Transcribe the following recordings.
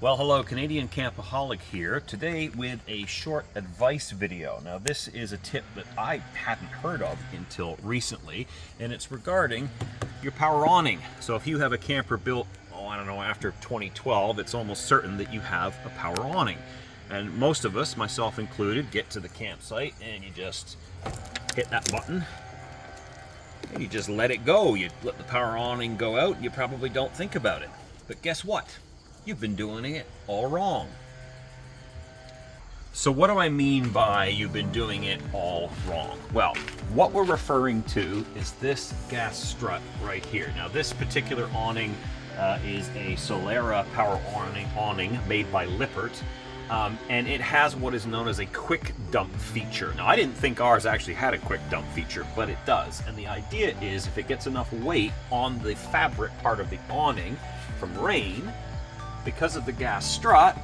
Well, hello, Canadian Campaholic here, today with a short advice video. Now, this is a tip that I hadn't heard of until recently, and it's regarding your power awning. So if you have a camper built, I don't know, after 2012, it's almost certain that you have a power awning. And most of us, myself included, get to the campsite and you just hit that button and you just let it go. You let the power awning go out and you probably don't think about it. But guess what? You've been doing it all wrong. So what do I mean by you've been doing it all wrong? Well, what we're referring to is this gas strut right here. Now, this particular awning is a Solera power awning made by Lippert, and it has what is known as a quick dump feature. Now, I didn't think ours actually had a quick dump feature, but it does. And the idea is if it gets enough weight on the fabric part of the awning from rain, because of the gas strut,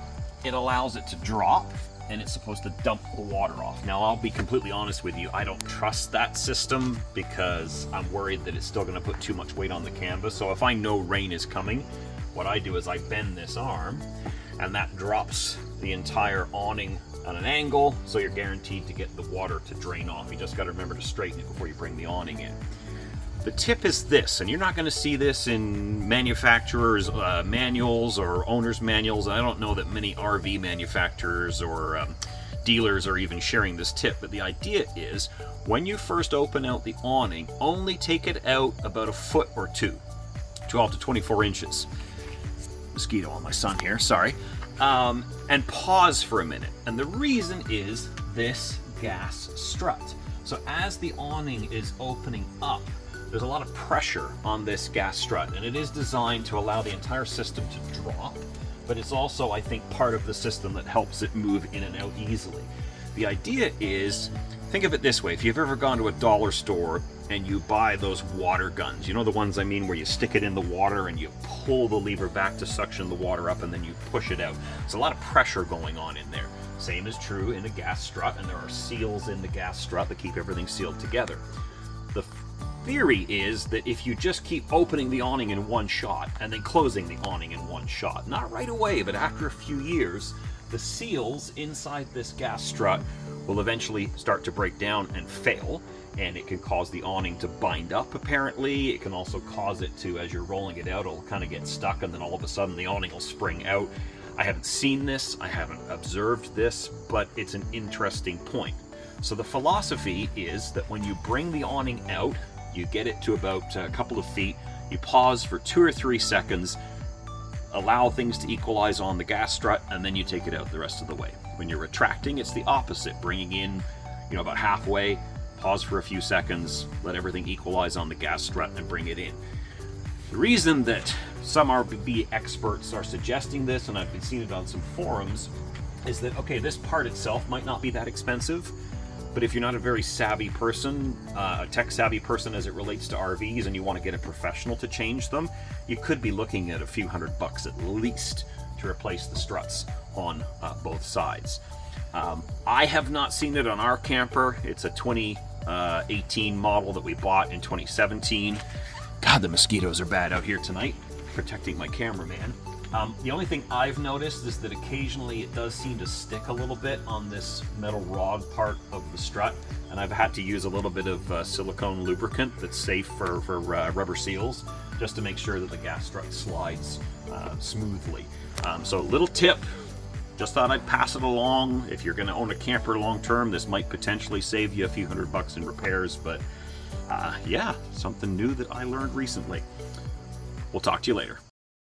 it allows it to drop, and it's supposed to dump the water off. Now, I'll be completely honest with you, I don't trust that system because I'm worried that it's still gonna put too much weight on the canvas. So if I know rain is coming, what I do is I bend this arm, and that drops the entire awning on an angle, so you're guaranteed to get the water to drain off. You just gotta remember to straighten it before you bring the awning in. The tip is this, and you're not going to see this in manufacturers' manuals or owners' manuals. I don't know that many RV manufacturers or dealers are even sharing this tip, but the idea is when you first open out the awning, only take it out about a foot or two, 12 to 24 inches. Mosquito on my son here, sorry. And pause for a minute. And the reason is this gas strut. So as the awning is opening up, there's a lot of pressure on this gas strut, and it is designed to allow the entire system to drop, but it's also, I think, part of the system that helps it move in and out easily. The idea is, think of it this way, if you've ever gone to a dollar store and you buy those water guns, you know the ones I mean, where you stick it in the water and you pull the lever back to suction the water up and then you push it out. There's a lot of pressure going on in there. Same is true in a gas strut, and there are seals in the gas strut that keep everything sealed together. The theory is that if you just keep opening the awning in one shot and then closing the awning in one shot, not right away, but after a few years, the seals inside this gas strut will eventually start to break down and fail, and it can cause the awning to bind up, apparently. It can also cause it to, as you're rolling it out, it'll kind of get stuck, and then all of a sudden the awning will spring out. I haven't seen this, I haven't observed this, but it's an interesting point. So the philosophy is that when you bring the awning out, you get it to about a couple of feet, you pause for 2 or 3 seconds, allow things to equalize on the gas strut, and then you take it out the rest of the way. When you're retracting, it's the opposite, bringing in, about halfway, pause for a few seconds, let everything equalize on the gas strut, and bring it in. The reason that some RV experts are suggesting this, and I've been seeing it on some forums, is that, okay, this part itself might not be that expensive, but if you're not a very savvy person, a tech-savvy person as it relates to RVs, and you want to get a professional to change them, you could be looking at a few $100 at least to replace the struts on both sides. I have not seen it on our camper. It's a 2018 model that we bought in 2017. God, the mosquitoes are bad out here tonight, protecting my cameraman. The only thing I've noticed is that occasionally it does seem to stick a little bit on this metal rod part of the strut, and I've had to use a little bit of silicone lubricant that's safe for rubber seals, just to make sure that the gas strut slides smoothly. So little tip, just thought I'd pass it along. If you're going to own a camper long term, this might potentially save you a few $100 in repairs, but yeah, something new that I learned recently. We'll talk to you later.